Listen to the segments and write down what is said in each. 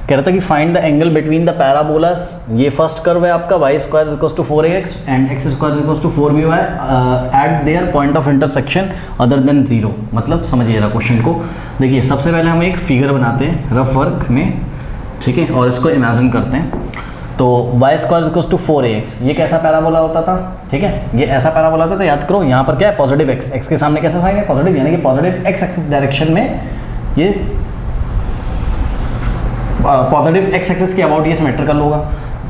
कह रहा था कि find the angle between the parabolas, ये फर्स्ट कर्व है आपका y square equals to 4ax and x square equals to 4by at their point of intersection other than 0। मतलब समझिए जरा क्वेश्चन को। देखिए सबसे पहले हम एक फिगर बनाते हैं रफ वर्क में, ठीक है, और इसको इमेजिन करते हैं। तो y square equals to 4ax, ये कैसा पैराबोला होता था, ठीक है, ये ऐसा पैराबोला होता था। याद करो यहाँ पर क्या है, पॉजिटिव x, x के सामने कैसा साइन है, पॉजिटिव, यानी कि पॉजिटिव x एक्सिस डायरेक्शन में ये पॉजिटिव x एक्सिस के अबाउट ये सिमेट्रिकल होगा।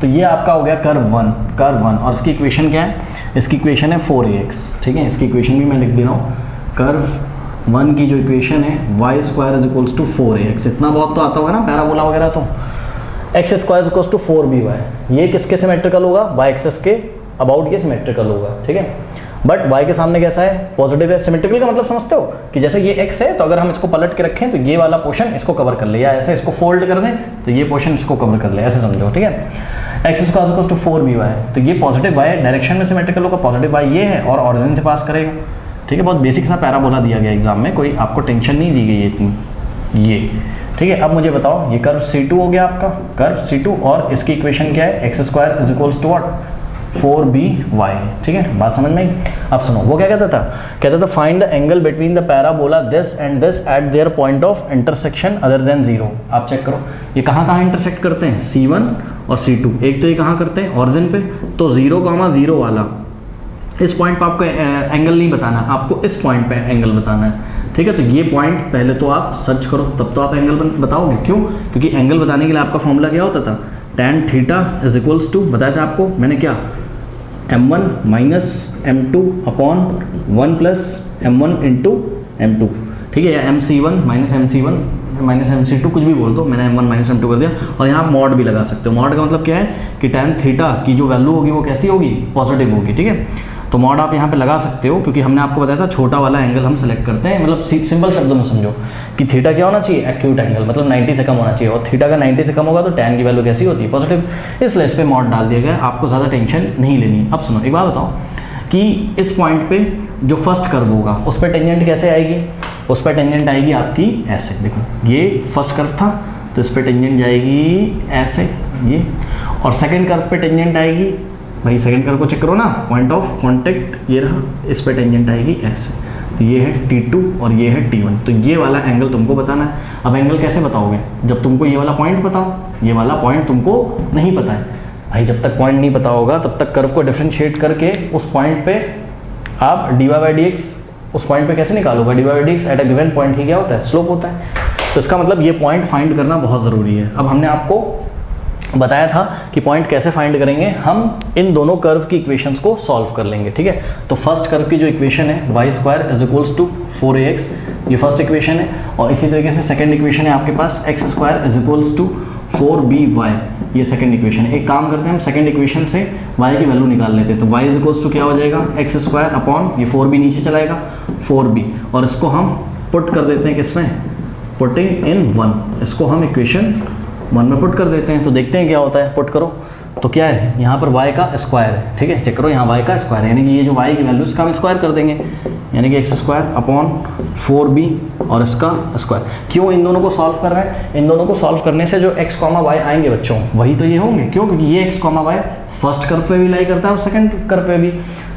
तो ये आपका हो गया कर्व वन, और इसकी इक्वेशन क्या है, इसकी इक्वेशन है 4ax, ठीक है, इसकी इक्वेशन भी मैं लिख दे रहा हूँ। कर्व वन की जो इक्वेशन है y square is equals to 4ax, इतना बहुत तो आता होगा ना पैराबोला वगैरह, तो x square is equals to 4by, ये किसके सिमेट्रिकल होगा, y एक्सिस के अबाउट ये सिमेट्रिकल होगा, ठीक है। बट y के सामने कैसा है, पॉजिटिव है। सिमेट्रिकल का मतलब समझते हो कि जैसे ये x है तो अगर हम इसको पलट के रखें तो ये वाला पोर्शन इसको कवर कर ले, या ऐसे इसको फोल्ड कर दें तो ये पोर्शन इसको कवर कर ले, ऐसे समझो, ठीक है। x square equals to 4by, तो ये पॉजिटिव y डायरेक्शन में सिमेट्रिकल होगा, पॉजिटिव y ये है और ऑरिजिन से पास करेगा, ठीक है। बहुत बेसिक सा पैराबोला दिया गया एग्जाम में, कोई आपको टेंशन नहीं दी गई है इतनी, ये ठीक है। अब मुझे बताओ, ये कर्व C2 हो गया आपका, कर्व C2, और इसकी इक्वेशन क्या है, x square is equals to what, 4by, ठीक है, बात समझ में आई। अब सुनो, वो क्या कहता था find the angle between the parabola this and this eight their point of intersection other than 0। आप चेक करो ये कहाँ इंटरसेक्ट करते हैं, C1 और C2। एक तो ये कहाँ करते हैं, ऑरिजिन पे, तो 0,0 वाला इस पॉइंट पर आपको एंगल नहीं बताना, आपको इस पॉइंट पे एंगल बताना है, ठीक है। तो ये पॉइंट पहले तो आप सर्च करो, तब तो आप एंगल बताओगे। क्यों? क्योंकि एंगल बताने के लिए आपका फॉर्मूला क्या होता था, tan theta is equals to, बताया था आपको मैंने क्या, m1 minus m2 upon 1 plus m1 into m2, ठीक है, या mc1 माइनस mc2 कुछ भी बोल दो, मैंने m1 माइनस m2 कर दिया। और यहाँ आप मॉड भी लगा सकते हो। मॉड का मतलब क्या है कि tan थीटा की जो वैल्यू होगी वो कैसी होगी, पॉजिटिव होगी, ठीक है। तो मॉड आप यहाँ पे लगा सकते हो, क्योंकि हमने आपको बताया था छोटा वाला एंगल हम सेलेक्ट करते हैं। मतलब सिंपल शब्दों में समझो कि थीटा क्या होना चाहिए, एक्यूट एंगल, मतलब 90 से कम होना चाहिए, और थीटा का 90 से कम होगा तो tan की वैल्यू कैसी होती है, पॉजिटिव। इसलिए इस पर मॉड डाल दिया गया, आपको ज़्यादा टेंशन नहीं लेनी। अब सुनो, एक बात बताओ कि इस पॉइंट पे जो फर्स्ट कर्व होगा उस पर टेंजेंट कैसे आएगी, उस पर टेंजेंट आएगी आपकी ऐसे, देखो ये फर्स्ट कर्व था तो इस पर टेंजेंट जाएगी ऐसे ये, और सेकेंड कर्व पे टेंजेंट आएगी, भाई सेकंड कर्व को चेक करो ना, पॉइंट ऑफ कांटेक्ट ये रहा, इस पे टेंजेंट आएगी ऐसे, तो ये है T2 और ये है T1। तो ये वाला एंगल तुमको बताना है। अब एंगल कैसे बताओगे, जब तुमको ये वाला पॉइंट बताओ, ये वाला पॉइंट तुमको नहीं पता है भाई, जब तक पॉइंट नहीं पता होगा तब तक कर्व को डिफरेंशिएट करके उस पॉइंट पे आप dy/dx, उस पॉइंट पे कैसे निकालोगे, dy/dx at a given point ही क्या होता है, स्लोप होता है। तो इसका मतलब ये पॉइंट फाइंड करना बहुत ज़रूरी है। अब हमने आपको बताया था कि पॉइंट कैसे फाइंड करेंगे, हम इन दोनों कर्व की इक्वेशंस को सॉल्व कर लेंगे, ठीक है। तो फर्स्ट कर्व की जो इक्वेशन है y square is equals to 4ax, ये फर्स्ट इक्वेशन है, और इसी तरीके से सेकंड इक्वेशन है आपके पास x square is equals to 4by, ये सेकंड इक्वेशन है। एक काम करते हैं, हम सेकंड इक्वेशन से y की वैल्यू निकाल लेते हैं। तो y इज इक्वल्स टू क्या हो जाएगा, x स्क्वायर अपॉन ये 4b नीचे चलाएगा 4b, और इसको हम पुट कर देते हैं किसमें, पुटिंग इन 1, इसको हम इक्वेशन 1 में पुट कर देते हैं। तो देखते हैं क्या होता है, पुट करो तो क्या है, यहाँ पर y का स्क्वायर है, ठीक है, चेक करो यहाँ y का स्क्वायर है, यानी कि ये जो y की वैल्यू इसका हम स्क्वायर कर देंगे, यानी कि x स्क्वायर अपॉन 4b और इसका स्क्वायर। क्यों इन दोनों को सॉल्व कर रहे हैं, इन दोनों को सॉल्व करने से जो x, y आएंगे बच्चों वही तो ये होंगे। क्यों? क्योंकि ये x, y फर्स्ट कर्व पे भी लाई करता है और सेकंड कर्व पे भी,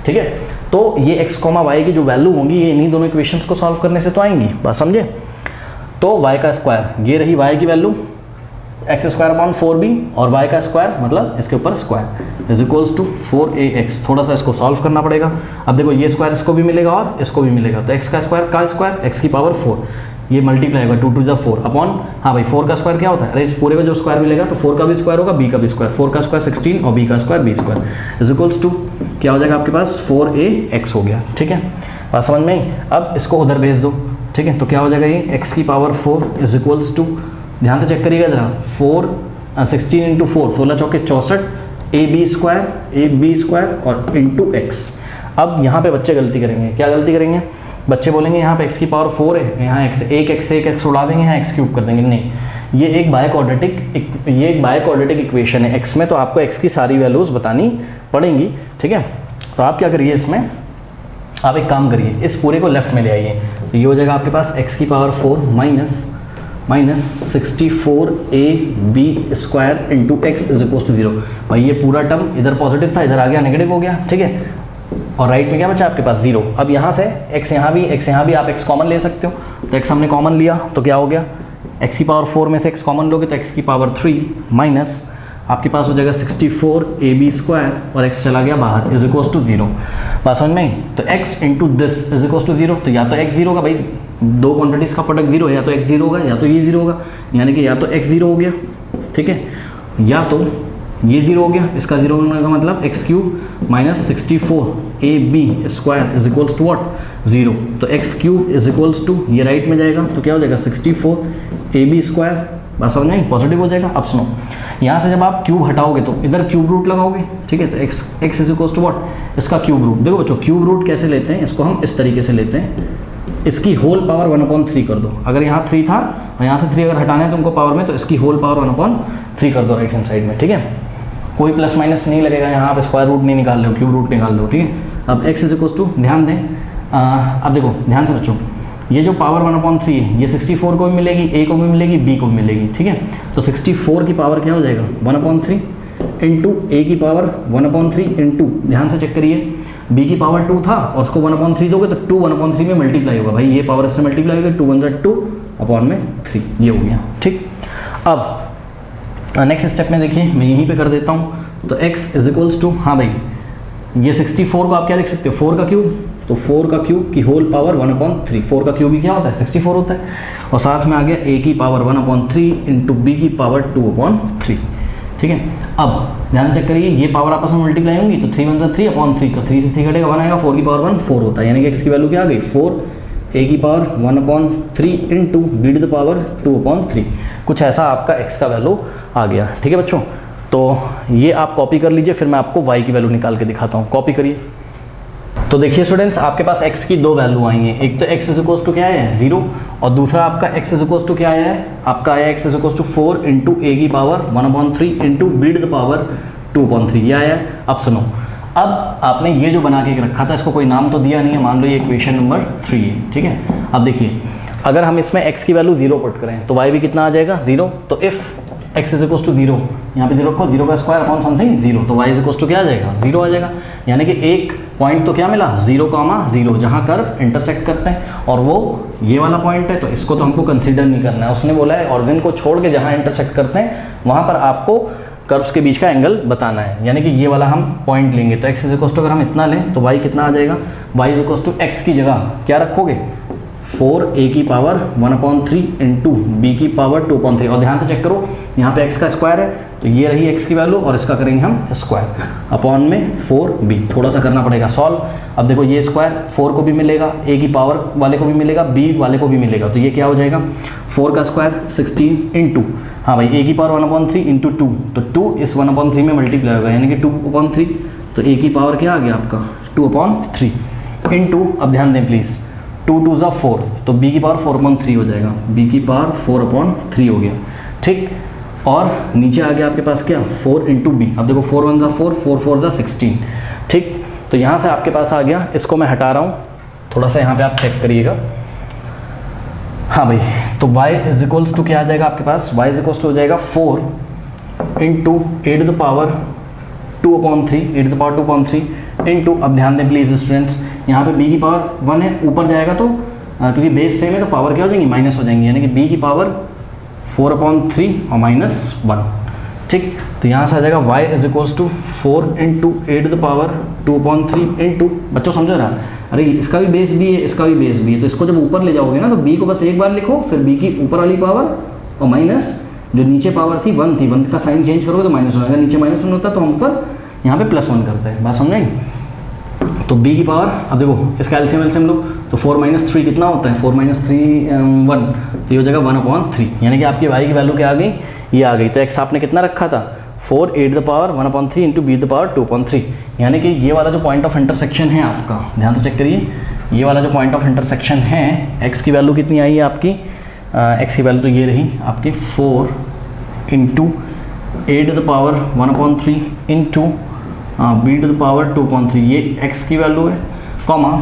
ठीक है। तो ये x, y की जो वैल्यू होंगी ये इन्हीं दोनों इक्वेशंस को सॉल्व करने से तो आएंगी, बात समझे। तो y का स्क्वायर, ये रही y की value x square upon 4b, और y का स्क्वायर मतलब इसके ऊपर square is equals to 4ax। थोड़ा सा इसको सॉल्व करना पड़ेगा। अब देखो ये स्क्वायर इसको भी मिलेगा और इसको भी मिलेगा, तो x का स्क्वायर x की पावर 4, ये मल्टीप्लाई होगा 2 to the 4 अपॉन, हाँ भाई 4 का स्क्वायर क्या होता है, अरे इस पूरे का जो स्क्वायर मिलेगा तो 4 का भी स्क्वायर होगा, b का भी स्क्वायर, 4 का स्क्वायर 16 और b का square b square is equals to क्या हो जाएगा आपके पास 4ax हो गया, ठीक है, बात समझ में आई। अब इसको उधर भेज दो, ठीक है, तो क्या हो जाएगा ये x की पावर 4 इज इक्वल्स टू, ध्यान से चेक करिएगा जरा, 16 इंटू 4, 16 चौके 64, ab स्क्वायर और इंटू x। अब यहाँ पे बच्चे गलती करेंगे, क्या गलती करेंगे, बच्चे बोलेंगे यहाँ पे x की पावर 4 है, यहाँ एक x उड़ा देंगे, यहाँ x क्यूब कर देंगे। नहीं, ये एक बायक्वाड्रेटिक इक्वेशन है, x में तो आपको x की सारी वैल्यूज़ बतानी पड़ेंगी, ठीक है। तो आप क्या करिए, इसमें आप एक काम करिए, इस पूरे को लेफ्ट में ले आइए, तो ये हो जाएगा आपके पास x की power 4 minus minus 64ab² into x is equal to 0। भाई ये पूरा टर्म इधर पॉजिटिव था, इधर आ गया नेगेटिव हो गया, ठीक है। और राइट में क्या बचा आपके पास 0। अब यहाँ से x यहाँ भी आप x कॉमन ले सकते हो, तो x हमने कॉमन लिया तो क्या हो गया, x की पावर 4 में से x कॉमन लोगे तो x की पावर 3 माइनस आपके पास हो जाएगा 64ab² और x चला गया बाहर इज इक्वल टू 0। बात समझ में आई? तो x into this is equal to 0, तो या तो x 0 होगा, भाई दो क्वांटिटीज़ का प्रोडक्ट 0 है, या तो x 0 होगा या तो ये 0 होगा, यानी कि या तो x 0 हो गया, ठीक है, या तो ये 0 हो गया। इसका 0 होने का मतलब x³ minus 64ab² is equals to what 0। तो x³ इज इक्वल्स टू ये राइट में जाएगा तो क्या हो जाएगा 64ab²। बस समझ में पॉजिटिव हो जाएगा। अब सुनो, यहाँ से जब आप क्यूब हटाओगे तो इधर क्यूब रूट लगाओगे, ठीक है, तो x is equals to what इसका क्यूब रूट। देखो बच्चों क्यूब रूट कैसे लेते हैं, इसको हम इस तरीके से लेते हैं, इसकी होल पावर 1/3 कर दो। अगर यहाँ 3 था और यहाँ से 3 अगर हटाना है तुमको पावर में, तो इसकी होल पावर 1/3 कर दो राइट हैंड साइड में, ठीक है। कोई प्लस माइनस नहीं लगेगा, यहाँ आप स्क्वायर रूट नहीं निकाल रहे हो, क्यूब रूट निकाल रहे हो, ठीक है। अब x इज इक्वल्स टू, ध्यान दें, अब देखो ध्यान से बच्चों, ये जो पावर 1/3 है ये 64 को भी मिलेगी, a को भी मिलेगी, b को भी मिलेगी, ठीक है। तो 64 की पावर क्या हो जाएगा 1/3 इंटू a की पावर 1/3 इंटू, ध्यान से चेक करिए, b की पावर 2 था और उसको 1/3 दोगे तो 2 1/3 में मल्टीप्लाई होगा, भाई ये पावर इससे मल्टीप्लाई होगी, 2 1 2 अपॉन में 3, ये हो गया, ठीक। अब नेक्स्ट स्टेप में देखिए मैं यहीं पे कर देता हूँ, तो x इज इक्वल्स टू, हाँ भाई ये 64 को आप क्या लिख सकते हो 4 का क्यूब, तो 4 का क्यूब की होल पावर 1/3, 4 का क्यूब भी क्या होता है 64 होता है, और साथ में आ गया a की पावर 1/3 इंटू b की पावर 2/3, ठीक है। अब ध्यान से चेक करिए, ये पावर आपस में मल्टीप्लाई होंगी तो 3 1 3/3, तो 3 से 3 घटेगा 1 आएगा, 4 की पावर 1 4 होता है, यानी कि x की वैल्यू क्या आ गई 4 a की power 1/3 into b to the power 2/3, कुछ ऐसा आपका x का वैल्यू आ गया, ठीक है बच्चों। तो ये आप कॉपी कर लीजिए, फिर मैं आपको y की वैल्यू निकाल के दिखाता हूँ, कॉपी करिए। तो देखिए स्टूडेंट्स, आपके पास x की दो वैल्यू आई हैं, एक तो x इज इक्वल्स टू क्या है 0, और दूसरा आपका x इज इक्वल्स टू क्या आया है, आपका आया x is equals to 4 into a की power 1/3 into b to the power 2/3, ये आया है। अब सुनो, अब आपने ये जो बना के रखा था इसको कोई नाम तो दिया नहीं है, मान लो ये इक्वेशन नंबर 3 है, ठीक है। अब देखिए अगर हम इसमें x की वैल्यू 0 पुट करें तो y भी कितना आ जाएगा 0, तो if x is equals to 0, यहाँ पे 0 रखो, 0 का स्क्वायर अपॉन समथिंग 0, तो y इज इक्वल्स टू क्या आ जाएगा 0 आ जाएगा, यानी कि एक पॉइंट तो क्या मिला 0,0 जहाँ कर्व इंटरसेक्ट करते हैं, और वो ये वाला पॉइंट है, तो इसको तो हमको कंसीडर नहीं करना है। उसने बोला है ऑरिजिन को छोड़ के जहाँ इंटरसेक्ट करते हैं वहाँ पर आपको कर्व्स के बीच का एंगल बताना है, यानी कि ये वाला हम पॉइंट लेंगे। तो x इज इक्वल्स टू अगर हम इतना लें तो y कितना आ जाएगा, y is equals to x की जगह क्या रखोगे 4a की पावर 1/3 इंटू b की पावर 2/3, और ध्यान से चेक करो यहाँ पे x का स्क्वायर है, तो ये रही x की वैल्यू और इसका करेंगे हम स्क्वायर अपॉन में 4b, थोड़ा सा करना पड़ेगा सॉल्व। अब देखो ये स्क्वायर 4 को भी मिलेगा, a की पावर वाले को भी मिलेगा, b वाले को भी मिलेगा, तो ये क्या हो जाएगा 4 का स्क्वायर 16 इंटू, हाँ भाई a की पावर 1/3 इंटू 2, तो 2 इस 1/3 में मल्टीप्लाई होगा, यानी कि 2/3, तो a की पावर क्या आ गया आपका 2/3 इंटू, अब ध्यान दें प्लीज़, 2 2 ज़ा 4, तो b की पावर 4/3 हो जाएगा, b की पावर 4/3 हो गया, ठीक। और नीचे आ गया आपके पास क्या 4 इंटू बी, अब देखो 4 1 ज़ा 4, 4 4 ज़ा 16, ठीक। तो यहाँ से आपके पास आ गया, इसको मैं हटा रहा हूँ, थोड़ा सा यहाँ पे आप चेक करिएगा, हाँ भाई, तो y इज इक्वल्स टू क्या आ जाएगा आपके पास, y इज इक्वल्स टू हो जाएगा 4 into a to the power 2/3, a to the power 2/3 into, अब ध्यान दें प्लीज़ स्टूडेंट्स, यहाँ पे b की पावर 1 है, ऊपर जाएगा तो क्योंकि बेस सेम है तो पावर क्या हो जाएंगी माइनस हो जाएंगी, यानी कि b की पावर 4/3 और -1, ठीक। तो यहाँ से आ जाएगा y is equals to 4 into a to the power 2/3 into, बच्चों समझो रहा, अरे इसका भी बेस b है, इसका भी बेस b है, तो इसको जब ऊपर ले जाओगे ना तो b को बस एक बार लिखो, फिर b की ऊपर वाली पावर और माइनस जो नीचे पावर थी 1 थी, 1 का साइन चेंज करोगे तो माइनस हो, अगर नीचे -1 होता तो हम ऊपर यहाँ पे +1 करते हैं, बात समझ आई। तो b की पावर, अब देखो इसका एलसीएम लो, तो 4 - 3 कितना होता है, 4 - 3 1, तो ये हो जाएगा 1/3, यानी कि आपकी y की वैल्यू क्या आ गई, ये आ गई। तो x आपने कितना रखा था 4 a to the power 1/3 into b to the power 2/3, यानी कि ये वाला जो पॉइंट ऑफ इंटरसेक्शन है आपका, ध्यान से चेक करिए, ये वाला जो पॉइंट ऑफ इंटरसेक्शन है, x की वैल्यू कितनी आई है आपकी, x की वैल्यू तो ये रही आपकी 4 into a to the power 1/3 into b to the power 2/3, ये x की वैल्यू है, कॉमा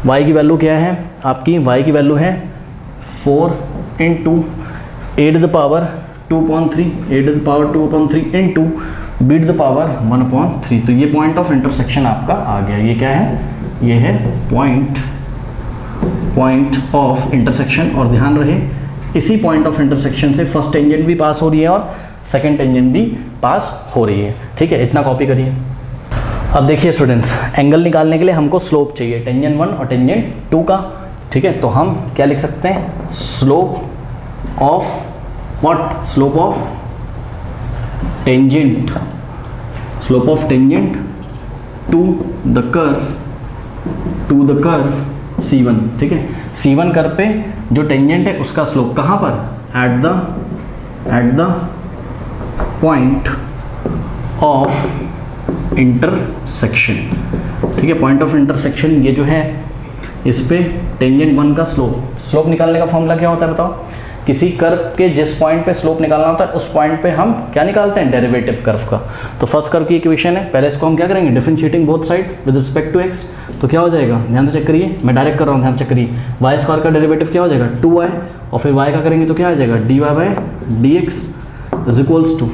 y की वैल्यू क्या है आपकी, y की वैल्यू है 4 into a to the power 2/3, a to the power 2/3 into b to the power 1/3। तो ये पॉइंट ऑफ इंटरसेक्शन आपका आ गया। ये क्या है? ये है पॉइंट ऑफ इंटरसेक्शन। और ध्यान रहे इसी पॉइंट ऑफ इंटरसेक्शन से फर्स्ट टेंजेंट भी पास हो रही है और सेकंड टेंजेंट भी पास हो रही है। ठीक है, इतना कॉपी करिए। अब देखिए स्टूडेंट्स, एंगल निकालने के लिए हमको स्लोप चाहिए, टेंजेंट 1 और टेंजेंट 2 का। ठीक है, तो हम क्या लिख सकते हैं? Slope of what? Slope of tangent, slope of tangent to the curve C1। ठीक है, C1 कर्व पे जो टेंजेंट है उसका स्लोप कहाँ पर? Eight the point of intersection. ठीक है, पॉइंट ऑफ इंटरसेक्शन ये जो है इस पे टेंजेंट 1 का स्लोप निकालने का फॉर्मूला क्या होता है बताओ? किसी कर्व के जिस पॉइंट पे स्लोप निकालना होता है उस पॉइंट पे हम क्या निकालते हैं? डेरिवेटिव कर्व का। तो फर्स्ट कर्व की इक्वेशन है, पहले इसको हम क्या करेंगे? Differentiating both side with respect to x। तो क्या हो जाएगा? ध्यान से चेक करिए, मैं डायरेक्ट कर रहा हूँ, ध्यान से चेक करिए। वाई स्क्वायर का डेरिवेटिव क्या हो जाएगा? 2y, और फिर y का करेंगे तो क्या आ जाएगा? dy/dx is equals to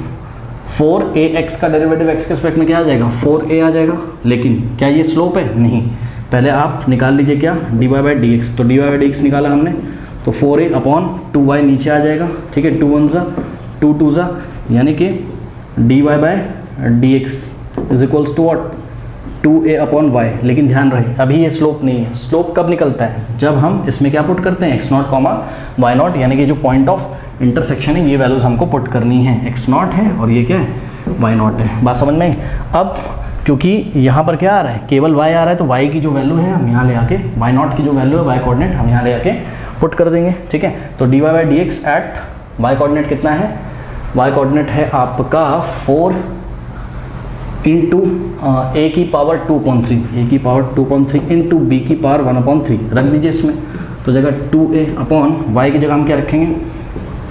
4ax का डेरिवेटिव x के रिस्पेक्ट में क्या आ जाएगा? 4a आ जाएगा। लेकिन क्या ये स्लोप है? नहीं। पहले आप निकाल लीजिए क्या? dy/dx। तो dy/dx निकाला हमने, तो 4a/2y नीचे आ जाएगा। ठीक है, 2 1 ज़ा 2 2 ज़ा, यानी कि dy/dx is equals to what? 2a/y। लेकिन ध्यान रहे अभी ये स्लोप नहीं है। स्लोप कब निकलता है? जब हम इसमें क्या पुट करते हैं? x0, y0, यानी कि जो पॉइंट ऑफ इंटरसेक्शन है ये वैल्यूज़ हमको पुट करनी है। x0 है और ये क्या है? y0 है। बात समझ में आई? अब क्योंकि यहाँ पर क्या आ रहा है? केवल y आ रहा है, तो y की जो वैल्यू है हम यहाँ ले आके, y0 की जो वैल्यू है y कोऑर्डिनेट हम यहाँ ले आके पुट कर देंगे। ठीक है, तो dy/dx एट y कोऑर्डिनेट कितना है? y कोऑर्डिनेट है आपका 4 इंटू a की पावर 2/3 इंटू b की पावर 1/3 रख दीजिए इसमें। तो जगह 2a/y की जगह हम क्या रखेंगे?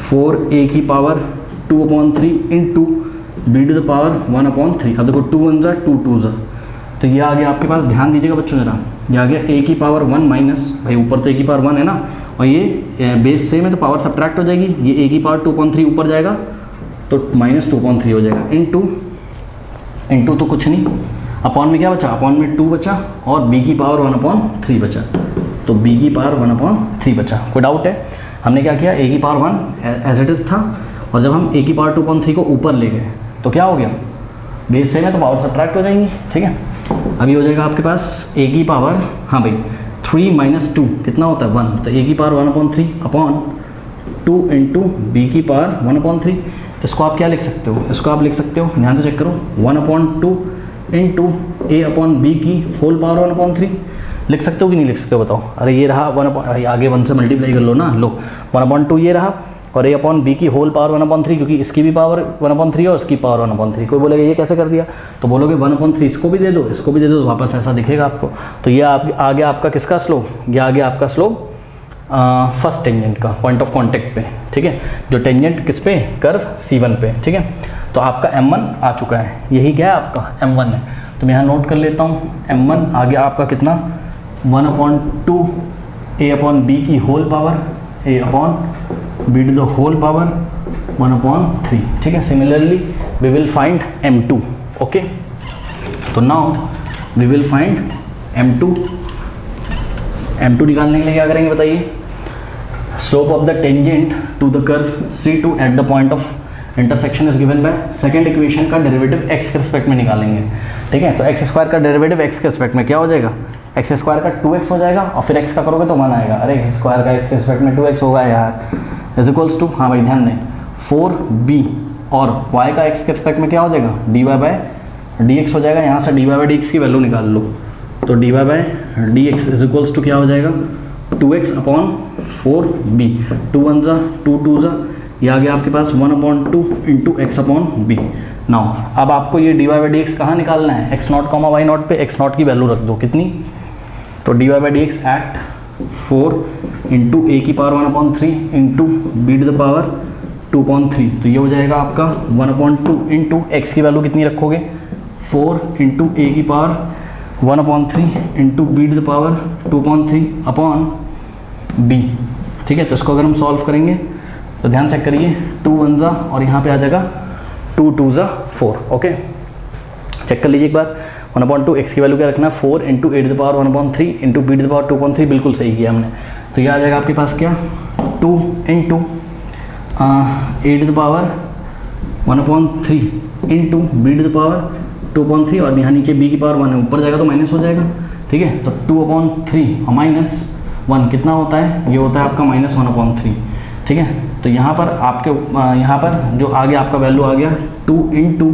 4a की power 2/3 into b to the power 1/3। अब देखो 2 1 ज़ा 2 2 ज़ा, तो ये आ गया आपके पास। ध्यान दीजिएगा बच्चों जरा, ये आ गया a की पावर 1 माइनस, भाई ऊपर तो a की पावर 1 है ना, और ये बेस सेम है तो पावर सब्ट्रैक्ट हो जाएगी। ये a की पावर 2/3 ऊपर जाएगा तो -2/3 हो जाएगा। इंटू तो कुछ नहीं, अपॉन में क्या बचा? अपॉन में 2 बचा और b की पावर 1/3 बचा, तो b की पावर 1/3 बचा। कोई डाउट है? हमने क्या किया? a की पावर 1 एज इट इज़ था, और जब हम a की पावर 2/3 को ऊपर ले गए तो क्या हो गया? बेस सेम है तो पावर सब्ट्रैक्ट हो जाएंगी। ठीक है, अभी हो जाएगा आपके पास a की पावर, हाँ भाई 3 - 2 कितना होता है? 1। तो a की पावर 1/3 अपॉन 2 इंटू बी की पावर 1/3। इसको आप क्या लिख सकते हो? इसको आप लिख सकते हो, ध्यान से चेक करो, 1/2 इंटू a/b की होल पावर 1/3 लिख सकते हो कि नहीं लिख सकते हो बताओ? अरे ये रहा 1, आगे 1 से मल्टीप्लाई कर लो ना, लो 1/2 ये रहा, और a/b की होल पावर 1/3, क्योंकि इसकी भी पावर 1/3 और इसकी पावर 1/3। कोई बोलेगा ये कैसे कर दिया? तो बोलोगे 1/3 इसको भी दे दो, इसको भी दे दो, तो वापस ऐसा दिखेगा आपको। तो ये आ गया आपका किसका स्लोप? ये आ गया आपका स्लोप फर्स्ट टेंजेंट का, पॉइंट ऑफ कांटेक्ट पे। ठीक है, जो टेंजेंट किस पे? कर्व C1 पे। ठीक है, तो आपका M1 आ चुका है, यही क्या है आपका? M1 है। तो मैं यहाँ नोट कर लेता हूँ, M1 आ गया आपका कितना? 1/2 a/b की whole power a/b to the whole power 1/3। ठीक है, similarly we will find M2। Okay, तो now we will find M2 निकालने के लिए क्या करेंगे बताइए? Slope of the tangent to the curve C2 at the point of intersection is given by second equation का डेरिवेटिव x के respect में निकालेंगे। ठीक है, तो x स्क्वायर का डेरिवेटिव x के रिस्पेक्ट में क्या हो जाएगा? x स्क्वायर का 2x हो जाएगा, और फिर x का करोगे तो 1 आएगा। अरे x स्क्वायर का x के रिस्पेक्ट में 2x होगा यार, इज इक्वल्स टू, हाँ भाई ध्यान दें, 4b, और y का x के रिस्पेक्ट में क्या हो जाएगा? dy/dx हो जाएगा। यहाँ से dy/dx की वैल्यू निकाल लो, तो dy/dx इज इक्वल्स टू क्या हो जाएगा? 2x/4b, 2 1 ज़ा 2 2 ज़ा, ये आ गया आपके पास 1/2 इंटू x/b। नाउ अब आपको ये dy/dx कहाँ निकालना है? x0, y0 पे x0 की वैल्यू रख दो, कितनी? तो dy/dx एट 4 इंटू a की power 1/3 into b to the power 2/3। तो ये हो जाएगा आपका 1/2 इंटू x की वैल्यू कितनी रखोगे? 4 इंटू a की power 1/3 into b to the power 2/3 upon b। ठीक है, तो इसको अगर हम सॉल्व करेंगे तो ध्यान चेक करिए, 2 1 जा और यहाँ पे आ जाएगा 2 2 जा 4। ओके, चेक कर लीजिए एक बार। 1/2 x की वैल्यू क्या रखना है, 4 इंटू 8⁻1/3 इंटू b⁻2/3, बिल्कुल सही किया हमने। तो ये आ जाएगा आपके पास क्या, 2 इंटू 8⁻1/3 इंटू b⁻2/3 और यहाँ नीचे b की पावर 1 है, ऊपर जाएगा तो माइनस हो जाएगा। ठीक है, तो 2/3 और -1 कितना होता है, ये होता है आपका -1/3। ठीक है, तो यहाँ पर आपके यहाँ पर जो आगे आपका वैल्यू आ गया 2 इंटू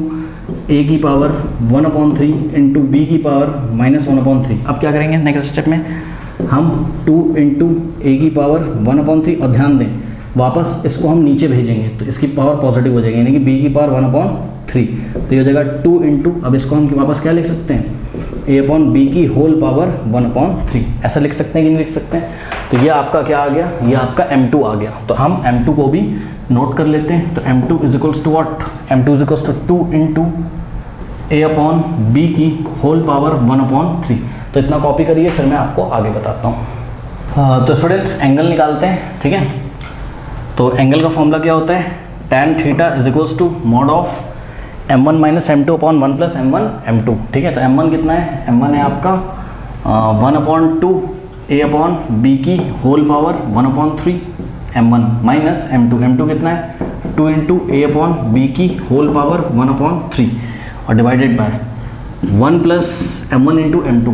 a की पावर 1/3 इंटू b की पावर -1/3। अब क्या करेंगे नेक्स्ट स्टेप में, हम 2 इंटू a की पावर 1/3 और ध्यान दें वापस इसको हम नीचे भेजेंगे तो इसकी पावर पॉजिटिव हो जाएगी, यानी कि b की पावर 1/3। तो ये हो जाएगा 2 इंटू, अब इसको हम वापस क्या लिख सकते हैं, a/b की होल पावर 1/3, ऐसा लिख सकते हैं कि नहीं लिख सकते हैं। तो ये आपका क्या आ गया, ये आपका m2 आ गया। तो हम m2 को भी नोट कर लेते हैं। तो m2 is equals to what, m2 is equals to 2 into a/b की होल पावर 1/3। तो इतना कॉपी करिए, फिर मैं आपको आगे बताता हूँ। तो स्टूडेंट्स एंगल निकालते हैं। ठीक है, तो एंगल का फॉर्मूला क्या होता है, tan theta is equals to mod of m1 minus m2 upon 1 plus m1 m2। ठीक है, तो m1 कितना है, m1 है आपका 1/2 a/b की whole power 1/3 m1 minus m2 कितना है 2 इंटू a/b की होल पावर 1/3 और divided by 1 plus m1 into m2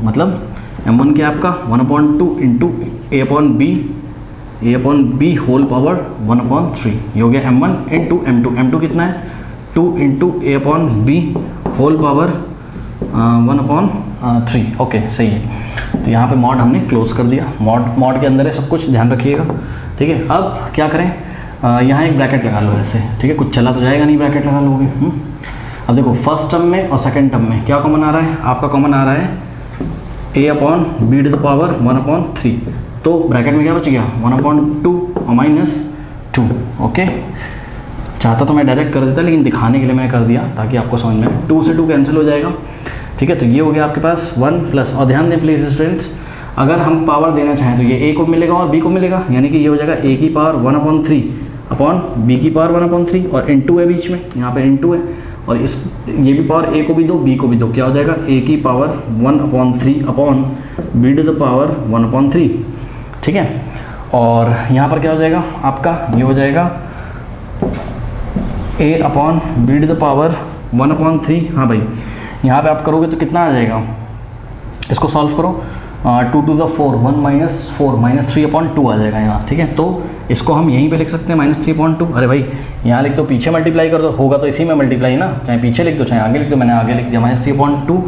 मतलब m1 क्या आपका 1/2 इंटू a/b होल पावर 1/3। ये हो गया m1 इंटू m2 कितना है 2 into a/b whole power 1/3। Okay, सही है। तो यहाँ पे मॉड हमने क्लोज कर दिया, मॉड के अंदर है सब कुछ, ध्यान रखिएगा। ठीक है, अब क्या करें, यहाँ एक ब्रैकेट लगा लो ऐसे। ठीक है, कुछ चला तो जाएगा नहीं, ब्रैकेट लगा लोगे। अब देखो फर्स्ट टर्म में और सेकंड टर्म में क्या कॉमन आ रहा है, आपका कॉमन आ रहा है a/b⁻1/3। तो ब्रैकेट में क्या बच गया 1/2 और -2। ओके, चाहता तो मैं डायरेक्ट कर देता, लेकिन दिखाने के लिए मैंने कर दिया ताकि आपको समझ में, 2 से 2 कैंसिल हो जाएगा। ठीक है, तो ये हो गया आपके पास 1 प्लस, और ध्यान दें प्लीज स्टूडेंट्स, अगर हम पावर देना चाहें तो ये a को मिलेगा और b को मिलेगा, यानी कि ये हो जाएगा a की पावर 1/3 अपॉन b की पावर 1/3 और इंटू है बीच में, यहाँ पे इंटू है, और इस ये भी पावर a को भी दो b को भी दो, क्या हो जाएगा a की पावर 1/3 अपॉन b⁻1/3। ठीक है, और यहाँ पर क्या हो जाएगा आपका, ये हो जाएगा a/b⁻1/3। हाँ भाई, यहाँ पे आप करोगे तो कितना आ जाएगा, इसको सॉल्व करो, 2 to the 4 1 - 4 -3/2 आ जाएगा यहाँ। ठीक है, तो इसको हम यहीं पे लिख सकते हैं -3/2। अरे भाई यहाँ लिख दो, पीछे मल्टीप्लाई कर दो, होगा तो इसी में मल्टीप्लाई ना, चाहे पीछे लिख दो चाहे आगे लिख दो, मैंने आगे लिख दिया -3/2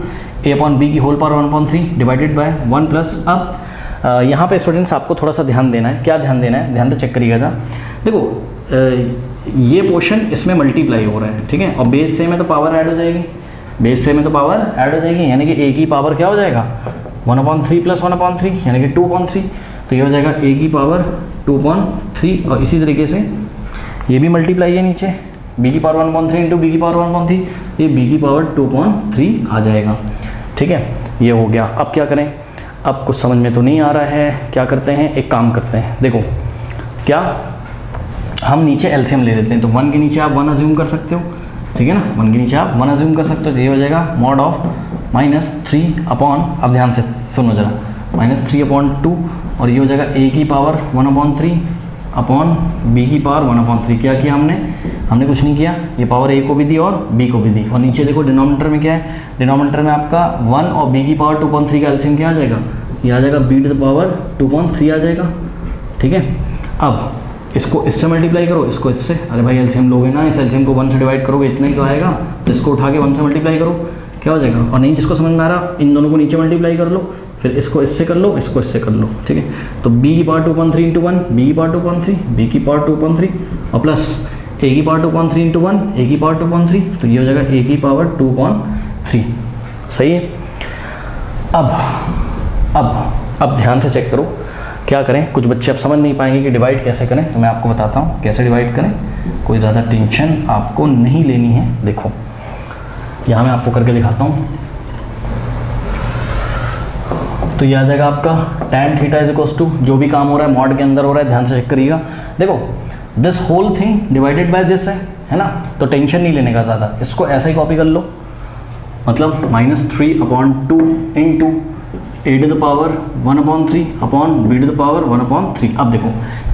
a/b की whole power 1/3 divided by 1 plus. अब यहाँ पे स्टूडेंट्स आपको थोड़ा सा ध्यान देना है, क्या ध्यान देना है, ध्यान से चेक करिएगा। देखो ये पोर्शन इसमें मल्टीप्लाई हो रहा है, ठीक है, और बेस से में तो पावर ऐड हो जाएगी, बेस से में तो पावर ऐड हो जाएगी, यानी कि a की पावर क्या हो जाएगा 1/3 प्लस 1/3 यानी कि 2/3। तो ये हो जाएगा a की पावर 2/3, और इसी तरीके से ये भी मल्टीप्लाई है नीचे, b की पावर 1/3 इंटू b की पावर 1/3, ये b की पावर 2/3 आ जाएगा। ठीक है, ये हो गया। अब क्या करें, अब कुछ समझ में तो नहीं आ रहा है, क्या करते हैं, एक काम करते हैं, देखो क्या हम नीचे एलसीएम ले लेते हैं। तो 1 के नीचे आप 1 अज्यूम कर सकते हो, ठीक है ना, 1 के नीचे आप 1 अज्यूम कर सकते हो। तो ये हो जाएगा मॉड ऑफ -3 अपॉन, अब ध्यान से सुनो जरा, -3/2, और ये हो जाएगा a की पावर 1/3 अपॉन b की पावर 1/3। क्या किया हमने कुछ नहीं किया, ये पावर a को भी दी और b को भी दी, और नीचे देखो डिनोमिनेटर में क्या है, डिनोमिनेटर में आपका 1 और b की पावर 2/3 का एलसीएम क्या आ जाएगा, ये आ जाएगा b⁻2/3 आ जाएगा। ठीक है, अब इसको इससे मल्टीप्लाई करो, इसको इससे, अरे भाई एलसीएम लोगे ना, इस एलसीएम को 1 से डिवाइड करोगे इतना ही तो आएगा, तो इसको उठा के 1 से मल्टीप्लाई करो, क्या हो जाएगा, और नहीं जिसको समझ में आ रहा इन दोनों को नीचे मल्टीप्लाई कर लो, फिर इसको इससे कर लो, इसको इससे कर लो। ठीक है, तो b की पावर 2/3 इंटू 1 b की पावर 2/3 b की पावर 2/3 और प्लस a की पावर 2/3 इंटू 1 a की पावर 2/3, तो ये हो जाएगा a की पावर 2/3। सही है। अब ध्यान से चेक करो क्या करें, कुछ बच्चे अब समझ नहीं पाएंगे कि डिवाइड कैसे करें, तो मैं आपको बताता हूँ कैसे डिवाइड करें, कोई ज़्यादा टेंशन आपको नहीं लेनी है। देखो यहाँ मैं आपको करके दिखाता हूँ। तो ये आ जाएगा आपका tan theta is equals to, जो भी काम हो रहा है मॉड के अंदर हो रहा है, ध्यान से चेक करिएगा। देखो this whole thing divided by this है ना, तो टेंशन नहीं लेने का ज़्यादा, इसको ऐसे ही कॉपी कर लो, मतलब -3/2 into a to the power 1/3 upon b to the power 1/3। अब देखो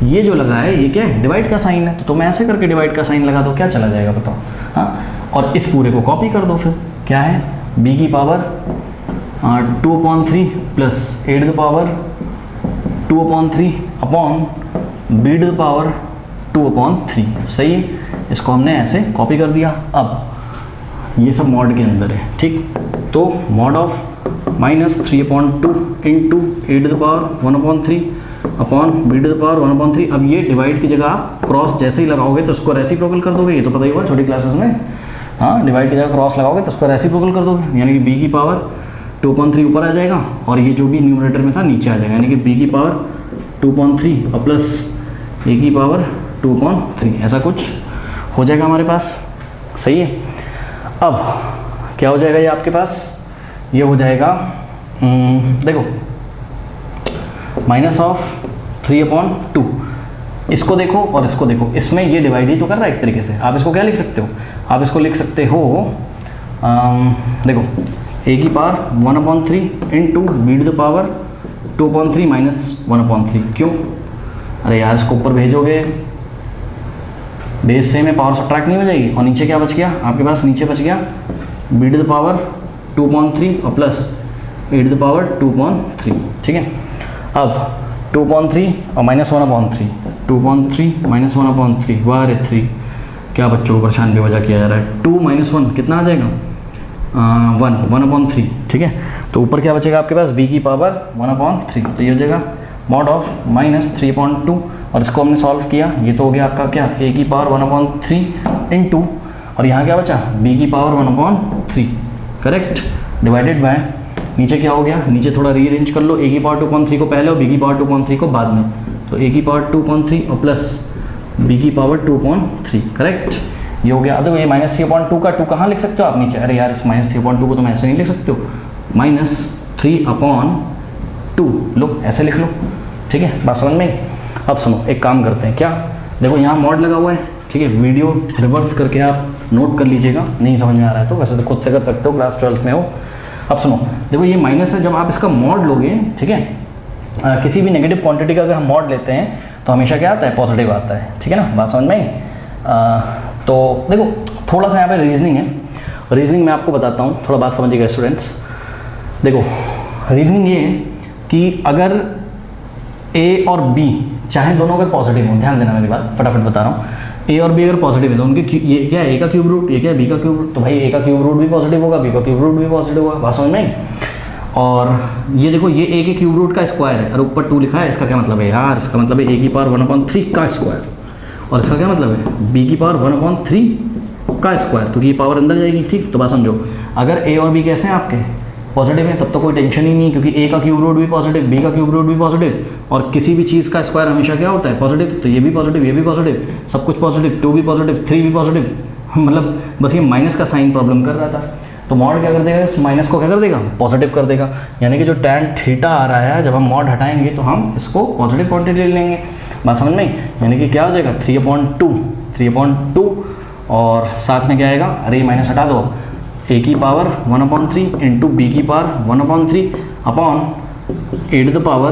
ये जो लगा है ये क्या है, डिवाइड का साइन है, तो तुम ऐसे करके डिवाइड का साइन लगा दो, क्या चला जाएगा बताओ। हाँ, और इस पूरे को कॉपी कर दो, फिर क्या है b की power 2/3 plus a to the power 2/3 upon b to the power 2/3। सही है, इसको हमने ऐसे कॉपी कर दिया। अब ये सब मॉड के अंदर है, ठीक, तो mod of -3/2 into a to the power 1/3 upon b to the power 1/3। अब ये डिवाइड की जगह आप क्रॉस जैसे ही लगाओगे तो उसको रेसिप्रोकल कर दोगे, ये तो पता ही होगा छोटी क्लासेस में। हाँ, डिवाइड की जगह क्रॉस लगाओगे तो उसको रेसिप्रोकल कर दोगे, यानी कि b की पावर 2/3 ऊपर आ जाएगा और ये जो भी न्यूमरेटर में था नीचे आ जाएगा, यानी कि b की पावर 2/3 और प्लस a की पावर 2/3, ऐसा कुछ हो जाएगा हमारे पास। सही है, अब क्या हो जाएगा ये आपके पास, ये हो जाएगा देखो -3/2। इसको देखो और इसको देखो, इसमें ये डिवाइड ही तो कर रहा है एक तरीके से। आप इसको क्या लिख सकते हो, आप इसको लिख सकते हो देखो a की power 1/3 into b to the power 2/3 -1/3। क्यों, अरे यार इसको ऊपर भेजोगे बेस से में पावर सब्ट्रैक्ट नहीं हो जाएगी, और नीचे क्या बच गया आपके पास, नीचे बच गया b टू द पावर 2/3 और plus a to the power 2/3। ठीक है, अब 2/3 और -1/3, 2/3 -1/3 वाह 3, क्या बच्चों को परेशान बेवजह किया जा रहा है। 2 - 1 कितना आ जाएगा 1/3। ठीक है, तो ऊपर क्या बचेगा आपके पास b की पावर 1/3, तो ये हो जाएगा मॉड ऑफ -3/2 और इसको हमने सॉल्व किया, ये तो हो गया आपका क्या a की पावर 1/3 इंटू, और यहाँ क्या बचा b की पावर 1/3 करेक्ट, डिवाइडेड बाय नीचे क्या हो गया, नीचे थोड़ा रीअरेंज कर लो, a की पावर 2/3 को पहले और b की पावर 2/3 को बाद में, तो a की पावर 2/3 और प्लस b की पावर 2/3 करेक्ट, ये हो गया। अब देखो ये -3/2 का 2 कहाँ लिख सकते हो आप नीचे, अरे यार इस -3/2 को तुम ऐसे नहीं लिख सकते हो, -3/2 लो, ऐसे लिख लो। ठीक है, बात समझ में। अब सुनो एक काम करते हैं, क्या देखो यहाँ मॉड लगा हुआ है, ठीक है, वीडियो रिवर्स करके आप नोट कर लीजिएगा, नहीं समझ में आ रहा है तो वैसे तो खुद से कर सकते हो, क्लास 12th में हो। अब सुनो देखो ये माइनस है, जब आप इसका मॉड लोगे, ठीक है, किसी भी नेगेटिव क्वांटिटी का अगर हम मॉड लेते हैं तो हमेशा क्या आता है, पॉजिटिव आता है। ठीक है ना, बात समझ में आई। तो देखो थोड़ा सा यहाँ पे रीजनिंग है, रीजनिंग मैं आपको बताता हूँ, थोड़ा बात समझिएगा स्टूडेंट्स। देखो रीजनिंग ये है कि अगर ए और बी चाहे दोनों अगर पॉजिटिव हो, ध्यान देना मेरी बात, फटाफट बता रहा हूँ, ए और बी अगर पॉजिटिव है तो उनके ये क्या है, ए का क्यूब रूट, ये क्या है बी का क्यूब रूट, तो भाई ए का क्यूब रूट भी पॉजिटिव होगा, बी का क्यूब रूट भी पॉजिटिव होगा, बात समझ में आई। और ये देखो ये ए के क्यूब रूट का स्क्वायर है और ऊपर 2 लिखा है, इसका क्या मतलब है यार, इसका मतलब है ए की पावर 1/3 का स्क्वायर, और इसका क्या मतलब है बी की पावर 1/3 का स्क्वायर, क्योंकि ये पावर अंदर जाएगी। ठीक, तो बात समझो, अगर ए और बी कैसे हैं आपके पॉजिटिव है तब तो कोई टेंशन ही नहीं, क्योंकि ए का क्यूब रूट भी पॉजिटिव, बी का क्यूब रूट भी पॉजिटिव, और किसी भी चीज़ का स्क्वायर हमेशा क्या होता है पॉजिटिव, तो ये भी पॉजिटिव, ये भी पॉजिटिव, सब कुछ पॉजिटिव, 2 भी पॉजिटिव, 3 भी पॉजिटिव, मतलब बस ये माइनस का साइन प्रॉब्लम कर रहा था। तो मॉड क्या कर देगा, इस माइनस को क्या कर देगा, पॉजिटिव कर देगा, यानी कि जो tan थीटा आ रहा है जब हम मॉड हटाएंगे तो हम इसको पॉजिटिव क्वांटिटी ले लेंगे, बात समझ में, यानी कि क्या हो जाएगा 3/2 और साथ में क्या आएगा, अरे माइनस हटा दो, a की पावर 1/3 इंटू बी की power 1/3 upon a to the power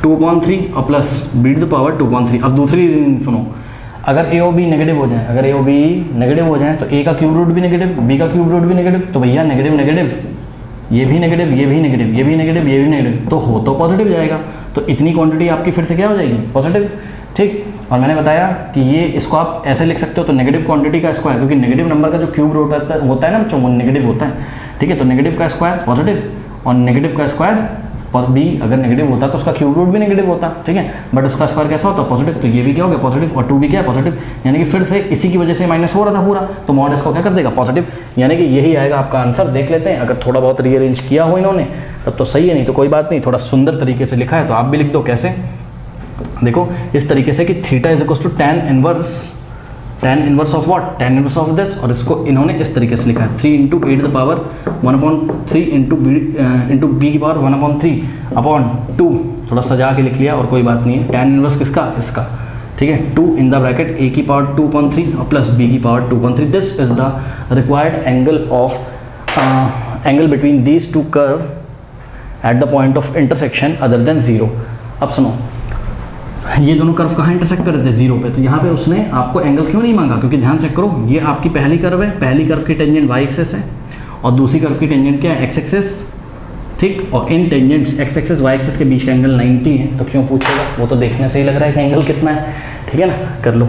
2/3 और plus b to the power 2/3। अब दूसरी रीजनिंग सुनो, अगर a और b नेगेटिव हो जाए, अगर a और b नेगेटिव हो जाए तो a का क्यूब रूट भी नेगेटिव, b का क्यूब रूट भी नेगेटिव, तो भैया नेगेटिव नेगेटिव, ये भी नेगेटिव, ये भी नेगेटिव, ये भी नेगेटिव, ये भी नेगेटिव, तो हो तो पॉजिटिव जाएगा, तो इतनी क्वांटिटी आपकी फिर से क्या हो जाएगी, पॉजिटिव। ठीक, और मैंने बताया कि ये इसको आप ऐसे लिख सकते हो, तो नेगेटिव क्वांटिटी का स्क्वायर, क्योंकि नेगेटिव नंबर का जो क्यूब रूट होता है ना बच्चों, वो नेगेटिव होता है। ठीक है, तो नेगेटिव का स्क्वायर पॉजिटिव, और नेगेटिव का स्क्वायर बी अगर नेगेटिव होता तो उसका क्यूब रूट भी नेगेटिव होता, ठीक है, बट उसका स्क्वायर कैसा होता है पॉजिटिव, तो ये भी क्या हो गया पॉजिटिव, और 2 भी क्या है पॉजिटिव, यानी कि फिर से इसी की वजह से माइनस हो रहा था पूरा, तो मॉड इसको क्या कर देगा पॉजिटिव, यानी कि यही आएगा आपका आंसर। देख लेते हैं, अगर थोड़ा बहुत रीअरेंज किया हो इन्होंने तब तो सही है, नहीं तो कोई बात नहीं, थोड़ा सुंदर तरीके से लिखा है तो आप भी लिख दो। कैसे, देखो इस तरीके से कि theta is equal to tan inverse of what, tan inverse of this, और इसको इन्होंने इस तरीके से लिखा है 3 into a to the power 1/3 into b की पावर 1/3 अपॉन 2 थोड़ा सजा के लिख लिया और कोई बात नहीं है। tan इनवर्स किसका, इसका, ठीक है, 2 इन द ब्रैकेट a की पावर 2.3 और प्लस b की power 2.3। This is the required angle of angle between these two curve at the point of intersection other than 0। अब सुनो, ये दोनों कर्व कहाँ इंटरसेक्ट कर रहे थे, 0 पे, तो यहाँ पे उसने आपको एंगल क्यों नहीं मांगा, क्योंकि ध्यान चेक करो, ये आपकी पहली कर्व है, पहली कर्व की टेंजेंट y एक्सिस है और दूसरी कर्व की टेंजेंट क्या है, x एक्सिस, ठीक। और इन tangents x axis y axis के बीच का एंगल 90 है, तो क्यों पूछेगा, वो तो देखने से ही लग रहा है कि एंगल कितना है, ठीक है ना, कर लो।